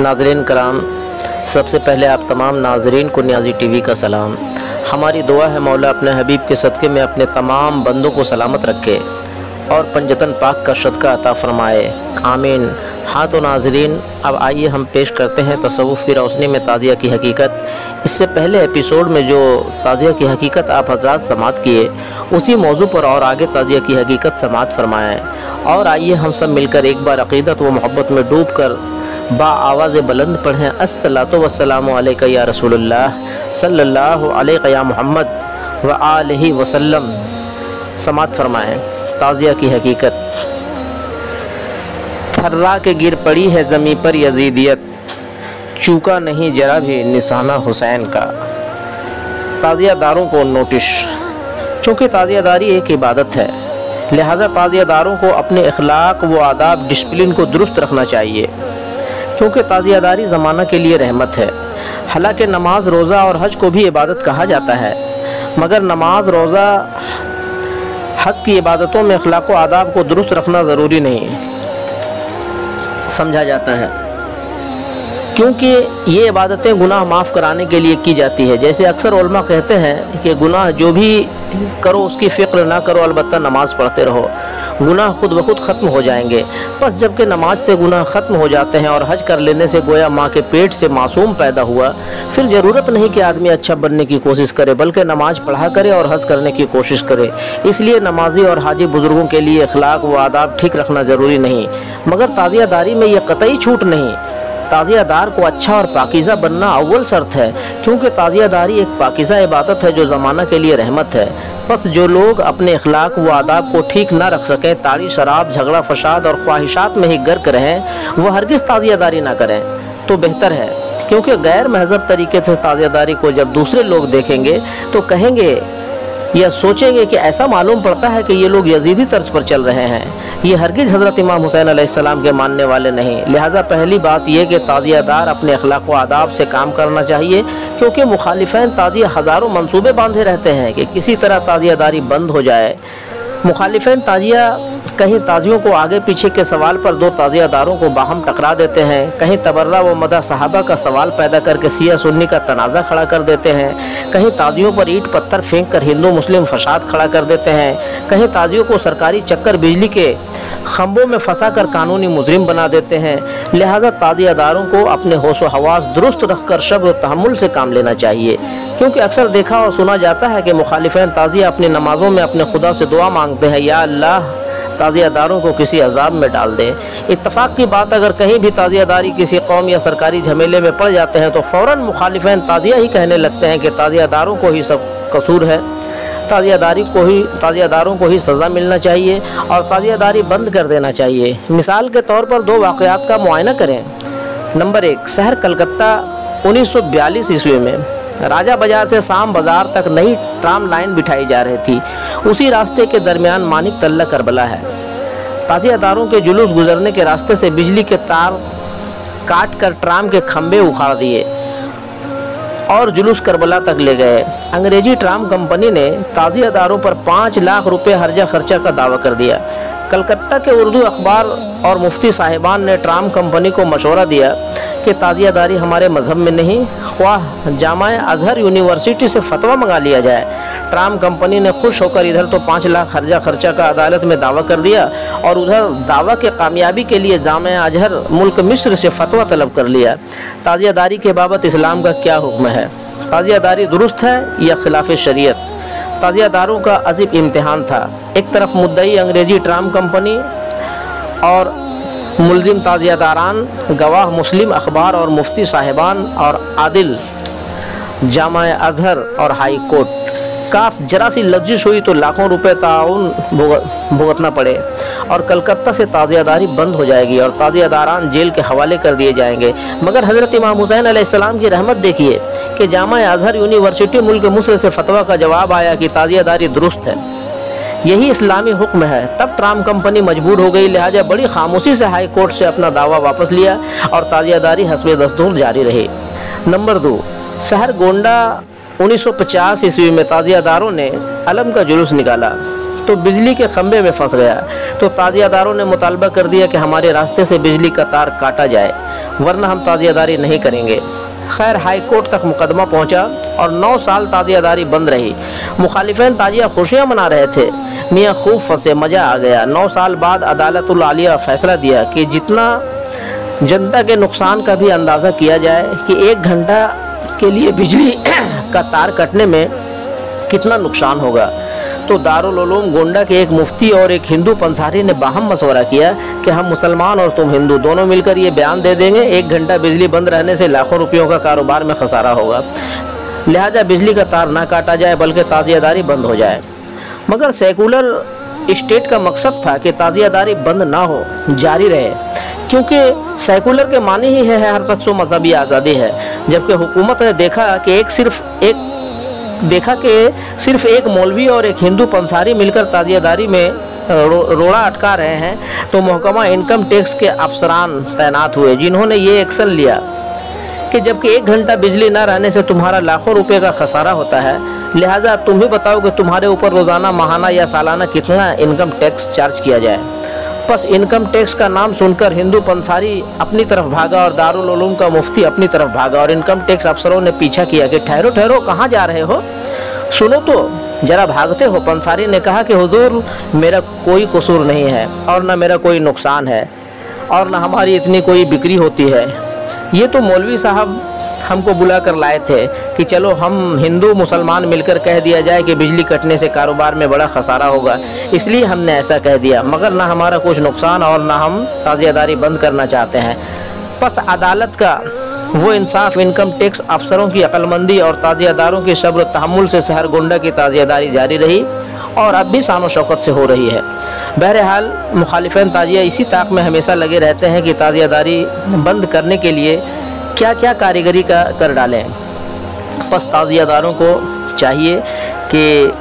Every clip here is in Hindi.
नाज़रीन कराम, सबसे पहले आप तमाम नाज़रीन को न्याज़ी टीवी का सलाम। हमारी दुआ है मौला अपने हबीब के सदक़े में अपने तमाम बंदों को सलामत रखे और पंजतन पाक का सदका अता फ़रमाए, आमीन। हाँ तो नाज़रीन, अब आइए हम पेश करते हैं तसव्वुफ़ की रोशनी में ताज़िया की हकीकत। इससे पहले एपिसोड में जो ताज़िया की हकीकत आप हज़रात समात किए, उसी मौजू पर और आगे ताज़िया की हकीकत समात फ़रमाएँ। और आइए हम सब मिलकर एक बार अक़ीदत व मोहब्बत में डूब कर बा आवाज़ बुलंद पढ़ें, अस्सलातु वस्सलामु अलैका या रसूलुल्लाह सल्लल्लाहु अलैका या मोहम्मद व आलिहि वसल्लम। समात फरमाएँ ताज़िया की हकीकत। थर्रा के गिर पड़ी है ज़मीं पर यजीदियत, चूका नहीं जरा भी निशाना हुसैन का। ताज़ियादारों को नोटिस। चूँकि ताज़ियादारी एक इबादत है, लिहाजा ताज़ियादारों को अपने अखलाक व आदाब डिसिप्लिन को दुरुस्त रखना चाहिए, क्योंकि ताज़ियादारी ज़माना के लिए रहमत है। हालांकि नमाज, रोज़ा और हज को भी इबादत कहा जाता है, मगर नमाज, रोज़ा, हज की इबादतों में अखलाक व आदाब को दुरुस्त रखना ज़रूरी नहीं समझा जाता है, क्योंकि ये इबादतें गुनाह माफ़ कराने के लिए की जाती है। जैसे अक्सर उलमा कहते हैं कि गुनाह जो भी करो उसकी फ़िक्र ना करो, अलबत्ता नमाज़ पढ़ते रहो, गुनाह खुद ब खुद ख़त्म हो जाएंगे। बस जबकि नमाज से गुनाह ख़त्म हो जाते हैं और हज कर लेने से गोया माँ के पेट से मासूम पैदा हुआ, फिर ज़रूरत नहीं कि आदमी अच्छा बनने की कोशिश करे, बल्कि नमाज पढ़ा करे और हज करने की कोशिश करे। इसलिए नमाजी और हाजी बुज़ुर्गों के लिए अखलाक व आदाब ठीक रखना ज़रूरी नहीं, मगर ताज़ियादारी में यह कतई छूट नहीं। ताज़ियादार को अच्छा और पाकीज़ा बनना अव्वल शर्त है, क्योंकि ताज़ियादारी एक पाकीज़ा इबादत है जो ज़माना के लिए रहमत है। बस जो लोग अपने अखलाक व आदाब को ठीक ना रख सकें, ताड़ी, शराब, झगड़ा, फसाद और ख्वाहिशात में ही गर्क रहें, वह हरगिज़ ताज़ियादारी ना करें तो बेहतर है। क्योंकि गैर महज़ब तरीके से ताज़ियादारी को जब दूसरे लोग देखेंगे तो कहेंगे या सोचेंगे कि ऐसा मालूम पड़ता है कि ये लोग यजीदी तर्ज पर चल रहे हैं, ये हरगिज़ हज़रत इमाम हुसैन अलैहिस्सलाम के मानने वाले नहीं। लिहाजा पहली बात यह कि ताज़ियादार अपने अखलाक व आदाब से काम करना चाहिए, क्योंकि मुखालिफैन ताज़िया हज़ारों मंसूबे बांधे रहते हैं कि किसी तरह ताज़ियादारी बंद हो जाए। मुखालिफैन ताज़िया कहीं ताज़ियों को आगे पीछे के सवाल पर दो ताज़ियादारों को बाहम टकरा देते हैं, कहीं तबर्रा व मदा सहाबा का सवाल पैदा करके सिया सुन्नी का तनाज़ा खड़ा कर देते हैं, कहीं ताज़ियों पर ईंट पत्थर फेंक कर हिंदू मुस्लिम फसाद खड़ा कर देते हैं, कहीं ताज़ियों को सरकारी चक्कर बिजली के खंभों में फंसा कर कानूनी मुजरिम बना देते हैं। लिहाजा ताज़ियादारों को अपने होश व हवास दुरुस्त रख कर शब्र व तहम्मुल से काम लेना चाहिए, क्योंकि अक्सर देखा और सुना जाता है कि मुखालिफैन ताज़िया अपनी नमाज़ों में अपने खुदा से दुआ मांगते हैं, या अल्लाह ताज़ियादारों को किसी अजाब में डाल दे। इत्तफाक की बात, अगर कहीं भी ताज़ियादारी किसी कौम या सरकारी झमेले में पड़ जाते हैं तो फ़ौरन मुखालिफैन ताज़िया ही कहने लगते हैं कि ताज़ियादारों को ही सब कसूर है, ताज़ियादारों को ही सज़ा मिलना चाहिए और ताज़ियादारी बंद कर देना चाहिए। मिसाल के तौर पर दो वाक़यात का मुआयना करें। नंबर 1, शहर कलकत्ता 1942 ईस्वी में राजा बाजार से शाम बाज़ार तक नई ट्राम लाइन बिठाई जा रही थी। उसी रास्ते के दरमियान मानिक तल्ला करबला है। ताज़ियादारों के जुलूस गुजरने के रास्ते से बिजली के तार काट कर ट्राम के खंभे उखाड़ दिए और जुलूस करबला तक ले गए। अंग्रेजी ट्राम कंपनी ने ताज़ियादारों पर 5 लाख रुपए हर्जा खर्चा का दावा कर दिया। कलकत्ता के उर्दू अखबार और मुफ्ती साहिबान ने ट्राम कंपनी को मशवरा दिया कि ताज़ियादारी हमारे मज़हब में नहीं, ख्वाह जामाए अजहर यूनिवर्सिटी से फतवा मंगा लिया जाए। ट्राम कंपनी ने खुश होकर इधर तो 5 लाख खर्चा खर्चा का अदालत में दावा कर दिया और उधर दावा के कामयाबी के लिए जामाए अजहर मुल्क मिस्र से फतवा तलब कर लिया। ताज़ियादारी के बाबत इस्लाम का क्या हुक्म है? ताज़ियादारी दुरुस्त है या खिलाफ शरीयत? ताज़ियादारों का अजीब इम्तिहान था। एक तरफ मुद्दई अंग्रेजी ट्राम कंपनी और मुलजिम ताज़ियादारान, गवाह मुस्लिम अखबार और मुफ्ती साहिबान और आदिल जामाए अजहर और हाई कोर्ट। काश जरा सी लज्जिश हुई तो लाखों रुपए ताउन भुगतना पड़े और कलकत्ता से ताज़ियादारी बंद हो जाएगी और ताज़ियादारान जेल के हवाले कर दिए जाएंगे। मगर हज़रत इमाम हुसैन अलैहिस्सलाम की रहमत देखिए कि जामाए अजहर यूनिवर्सिटी मुल्क मिस्र से फतवा का जवाब आया कि ताज़ियादारी दुरुस्त है, यही इस्लामी हुक्म है। तब ट्राम कंपनी मजबूर हो गई, लिहाजा बड़ी खामोशी से हाई कोर्ट से अपना दावा वापस लिया और ताज़ियादारी हस्बे दस्तूर जारी रही। नंबर 2, शहर गोंडा 1950 ईस्वी में ताज़ियादारों ने अलम का जुलूस निकाला तो बिजली के खंभे में फंस गया, तो ताज़ियादारों ने मुतालबा कर दिया कि हमारे रास्ते से बिजली का तार काटा जाए वरना हम ताज़ियादारी नहीं करेंगे। खैर हाई कोर्ट तक मुकदमा पहुंचा और 9 साल ताज़ियादारी बंद रही। मुखालिफिन ताज़िया खुशियाँ मना रहे थे। मियाँ खूब फंसे, मज़ा आ गया। 9 साल बाद अदालतुल आलिया फैसला दिया कि जितना जनता के नुकसान का भी अंदाज़ा किया जाए कि 1 घंटा के लिए बिजली का तार कटने में कितना नुकसान होगा। तो दारुल उलूम गोंडा के एक मुफ्ती और एक हिंदू पंसारी ने बाहम मशवरा किया कि हम मुसलमान और तुम हिंदू दोनों मिलकर ये बयान दे देंगे 1 घंटा बिजली बंद रहने से लाखों रुपयों का कारोबार में खसारा होगा, लिहाजा बिजली का तार ना काटा जाए बल्कि ताज़ियादारी बंद हो जाए। मगर सेकुलर स्टेट का मकसद था कि ताज़ियादारी बंद ना हो, जारी रहे, क्योंकि सेकुलर के मानी ही है हर शख्स को मजहबी आज़ादी है। जबकि हुकूमत ने देखा कि सिर्फ एक मौलवी और एक हिंदू पंसारी मिलकर ताज़ियादारी में रोड़ा अटका रहे हैं, तो महकमा इनकम टैक्स के अफसरान तैनात हुए जिन्होंने ये एक्शन लिया कि जबकि 1 घंटा बिजली ना रहने से तुम्हारा लाखों रुपए का खसारा होता है, लिहाजा तुम ही बताओ कि तुम्हारे ऊपर रोज़ाना, माहाना या सालाना कितना इनकम टैक्स चार्ज किया जाए। बस इनकम टैक्स का नाम सुनकर हिंदू पंसारी अपनी तरफ भागा और दारुल उलूम का मुफ्ती अपनी तरफ भागा और इनकम टैक्स अफसरों ने पीछा किया कि ठहरो ठहरो, कहाँ जा रहे हो, सुनो तो जरा भागते हो। पंसारी ने कहा कि हुजूर मेरा कोई कसूर नहीं है और न मेरा कोई नुकसान है और न हमारी इतनी कोई बिक्री होती है। ये तो मौलवी साहब हमको बुला कर लाए थे कि चलो हम हिंदू मुसलमान मिलकर कह दिया जाए कि बिजली कटने से कारोबार में बड़ा खसारा होगा, इसलिए हमने ऐसा कह दिया, मगर ना हमारा कुछ नुकसान और ना हम ताज़ियादारी बंद करना चाहते हैं। बस अदालत का वो इंसाफ, इनकम टैक्स अफसरों की अक्लमंदी और ताज़ियादारों की सब्र तहम्मुल से शहर गोंडा की ताज़ियादारी जारी रही और अब भी शान व शौकत से हो रही है। बहरहाल मुखालिफिन ताज़िया इसी ताक में हमेशा लगे रहते हैं कि ताज़ियादारी बंद करने के लिए क्या क्या कारीगरी का कर डालें। बस ताज़ियादारों को चाहिए कि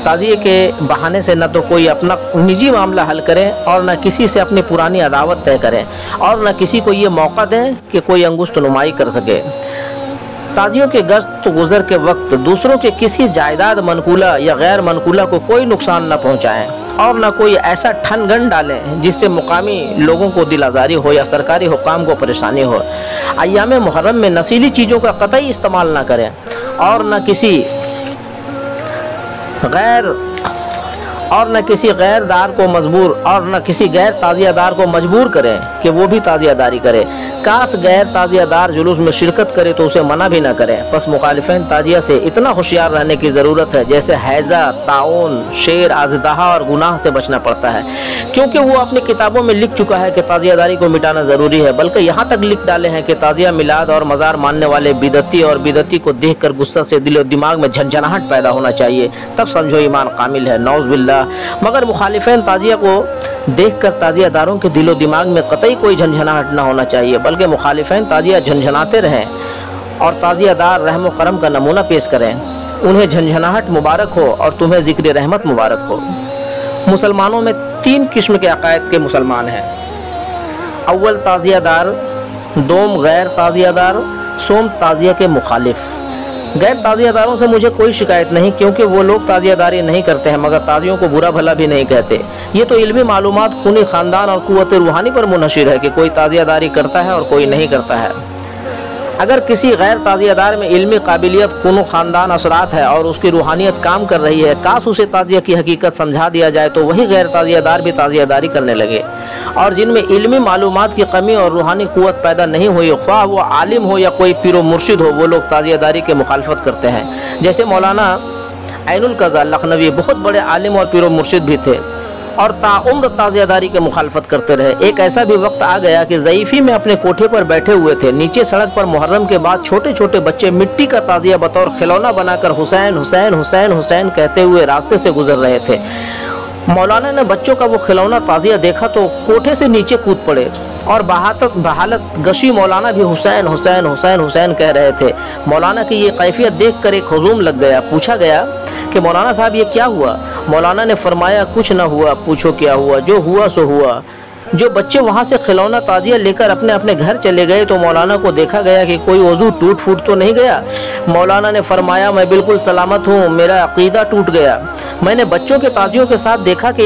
ताज़िए के बहाने से न तो कोई अपना निजी मामला हल करें और न किसी से अपनी पुरानी अदावत तय करें और न किसी को ये मौका दें कि कोई अंगुश्त नुमाई कर सके। ताज़ियों के गश्त गुज़र के वक्त दूसरों के किसी जायदाद मनकूला या गैर मनकूला को कोई नुकसान न पहुँचाएँ और न कोई ऐसा ठनगन डालें जिससे मुकामी लोगों को दिल आज़ारी हो या सरकारी हुक्काम को परेशानी हो। अय्याम मुहर्रम में नशीली चीज़ों का कतई इस्तेमाल न करें और न किसी गैरदार को मजबूर और न किसी गैर ताज़ियादार को मजबूर करें कि वो भी ताज़ियादारी करे। काश गैर ताज़ियादार जुलूस में शिरकत करे तो उसे मना भी ना करें। बस मुखालिफिन ताज़िया से इतना होशियार रहने की ज़रूरत है जैसे हैज़ा, ताउन, शेर, आज़दाहा और गुनाह से बचना पड़ता है, क्योंकि वो अपनी किताबों में लिख चुका है कि ताज़ियादारी को मिटाना ज़रूरी है। बल्कि यहाँ तक लिख डाले हैं कि ताज़िया, मिलाद और मज़ार मानने वाले बिदती और बिदती को देख कर गुस्सा से दिल और दिमाग में झंझनाहट पैदा होना चाहिए, तब समझो ईमान कामिल है, नौज़ बिल्लाह। मगर मुखालिफिन ताज़िया को देखकर ताज़ियादारों के दिलो दिमाग में कतई कोई झंझनाहट न होना चाहिए, बल्कि मुखालिफिन ताज़िया झंझनाते रहें और ताज़ियादार रहम व करम का नमूना पेश करें। उन्हें झंझनाहट मुबारक हो और तुम्हें ज़िक्र रहमत मुबारक हो। मुसलमानों में 3 किस्म के अकायद के मुसलमान हैं। अव्वल ताज़ियादार, दोम गैर ताज़ियादार, सोम ताज़िया के मुखालिफ। गैर ताज़ियादारों से मुझे कोई शिकायत नहीं, क्योंकि वो लोग ताज़ियादारी नहीं करते हैं मगर ताज़ियों को बुरा भला भी नहीं कहते। ये तो इल्मी मालूमात, खूनी ख़ानदान और क़ुव्वत रूहानी पर मुनहशिर है कि कोई ताज़ियादारी करता है और कोई नहीं करता है। अगर किसी गैर ताज़ियादार में इल्मी काबिलियत, खून ख़ानदान असरात है और उसकी रूहानियत काम कर रही है, काश उसे ताज़िया की हकीकत समझा दिया जाए तो वही गैर ताज़ियादार भी ताज़ियादारी करने लगे। और जिनमें इल्मी मालूमात की कमी और रूहानी क़ुव्वत पैदा नहीं हुई, ख्वाह वो आलिम हो या कोई पीरो मुर्शिद हो, वो लोग ताज़ियादारी के मुखालफत करते हैं। जैसे मौलाना ऐनुल क़ज़ा लखनवी बहुत बड़े आलिम और पीरो मुर्शिद भी थे और ताउम्र ताज़ियादारी के मुखालफत करते रहे। एक ऐसा भी वक्त आ गया कि ज़ईफ़ी में अपने कोठे पर बैठे हुए थे। नीचे सड़क पर मुहर्रम के बाद छोटे छोटे बच्चे मिट्टी का ताज़िया बतौर खिलौना बनाकर हुसैन हुसैन हुसैन हुसैन कहते हुए रास्ते से गुजर रहे थे। मौलाना ने बच्चों का वो खिलौना ताज़िया देखा तो कोठे से नीचे कूद पड़े और बहालत गशी मौलाना भी हुसैन हुसैन हुसैन हुसैन कह रहे थे। मौलाना की ये कैफियत देखकर एक हुजूम लग गया। पूछा गया कि मौलाना साहब ये क्या हुआ? मौलाना ने फरमाया, कुछ न हुआ, पूछो क्या हुआ, जो हुआ सो हुआ। जो बच्चे वहाँ से खिलौना ताज़िया लेकर अपने अपने घर चले गए तो मौलाना को देखा गया कि कोई वज़ू टूट फूट तो नहीं गया। मौलाना ने फरमाया, मैं बिल्कुल सलामत हूँ, मेरा अक़ीदा टूट गया। मैंने बच्चों के ताज़ियों के साथ देखा कि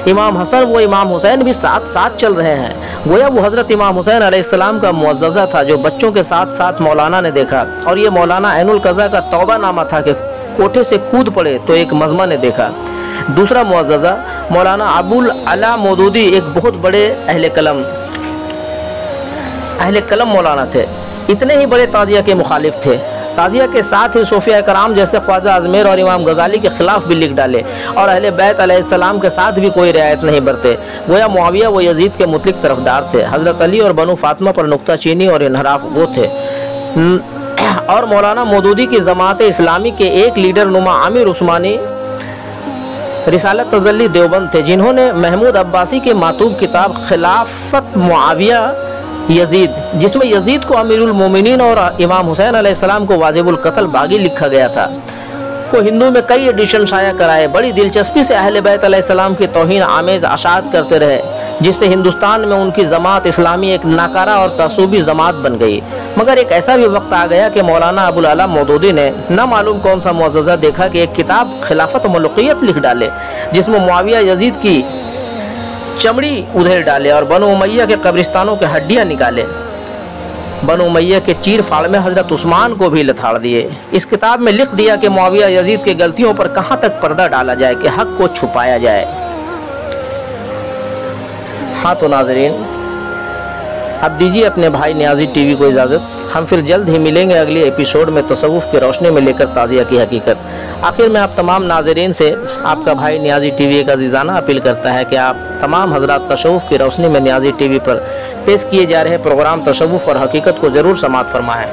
इमाम हसन वो इमाम हुसैन भी साथ साथ चल रहे हैं। गोया वो हज़रत इमाम हुसैन अलैहिस्सलाम का मुअज़्ज़ज़ा था जो बच्चों के साथ साथ मौलाना ने देखा। और ये मौलाना ऐनुल क़ज़ा का तौबा नामा था कि कोठे से कूद पड़े तो एक मजमा ने देखा। दूसरा मुअज़्ज़ज़ा मौलाना अबुल अला मौदूदी एक बहुत बड़े अहले कलम मौलाना थे। इतने ही बड़े ताज़िया के मुखालिफ थे। ताज़िया के साथ ही सूफिया कराम जैसे ख्वाजा अजमेर और इमाम गज़ाली के ख़िलाफ़ भी लिख डाले और अहले बैत अलैहिस्सलाम के साथ भी कोई रियायत नहीं बरते। गोया मुआविया व यजीद के मुतलिक तरफदार थे। हज़रत अली और बनु फातिमा पर नुक्ता चीनी और इनहराफ वो थे। और मौलाना मौदूदी की जमात इस्लामी के एक लीडर नुमा आमिर उस्मानी रिसालत तजल्ली देवबंद थे, जिन्होंने महमूद अब्बासी की मातूब किताब खिलाफत मुआविया यजीद, जिसमें यजीद को अमीरुल मोमिनीन और इमाम हुसैन अलैहिस्सलाम को वाजिबुल कत्ल बागी लिखा गया था, को हिंदू में कई एडिशन शाया कराए। बड़ी दिलचस्पी से अहले बैत अलैहिस्सलाम की तौहीन आमेज अशात करते रहे, जिससे हिंदुस्तान में उनकी जमात इस्लामी एक नाकारा और तसूबी जमात बन गई। मगर एक ऐसा भी वक्त आ गया कि मौलाना अबुल अला मौदूदी ने न मालूम कौन सा मुअज़्ज़ज़ा देखा कि एक किताब खिलाफत मुल्कियत लिख डाले, जिसमें मुआविया यजीद की चमड़ी उधेड़ डाले और बनु उमैया के कब्रिस्तानों के हड्डियाँ निकाले। बनु उमैया के चीर फाड़ में हज़रत उस्मान को भी लथाड़ दिए। इस किताब में लिख दिया कि मुआविया यजीद के गलतियों पर कहाँ तक पर्दा डाला जाए कि हक़ को छुपाया जाए। हाँ तो नाज़रीन, अब दीजिए अपने भाई नियाज़ी टीवी को इजाज़त। हम फिर जल्द ही मिलेंगे अगले एपिसोड में तसव्वुफ़ की रोशनी में लेकर ताज़िया की हकीकत। आखिर में आप तमाम नाज़रीन से आपका भाई नियाज़ी टीवी का अज़ीज़ाना अपील करता है कि आप तमाम हज़रात तसव्वुफ़ की रोशनी में नियाज़ी टीवी पर पेश किए जा रहे प्रोग्राम तसव्वुफ़ और हकीकत को ज़रूर समाअत फरमाएँ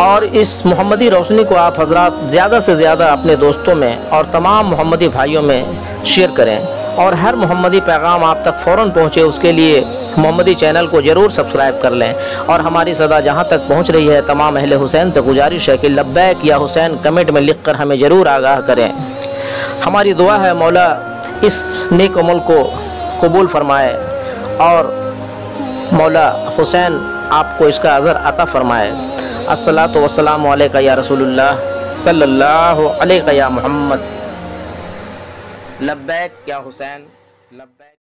और इस मोहम्मदी रोशनी को आप हज़रात ज़्यादा से ज़्यादा अपने दोस्तों में और तमाम मोहम्मदी भाइयों में शेयर करें और हर मोहम्मदी पैगाम आप तक फ़ौरन पहुँचे उसके लिए मोहम्मदी चैनल को ज़रूर सब्सक्राइब कर लें। और हमारी सदा जहाँ तक पहुँच रही है तमाम अहले हुसैन से गुजारिश है कि लब्बैक या हुसैन कमेंट में लिख कर हमें ज़रूर आगाह करें। हमारी दुआ है मौला इस नेक अमल को कबूल फरमाए और मौला हुसैन आपको इसका अज़र अता फरमाए। अस्सलातु वस्सलामु अलैका या रसूलुल्लाह सल्लल्लाहु अलैका या मुहम्मद। लब्बैक या हुसैन लब्बैक।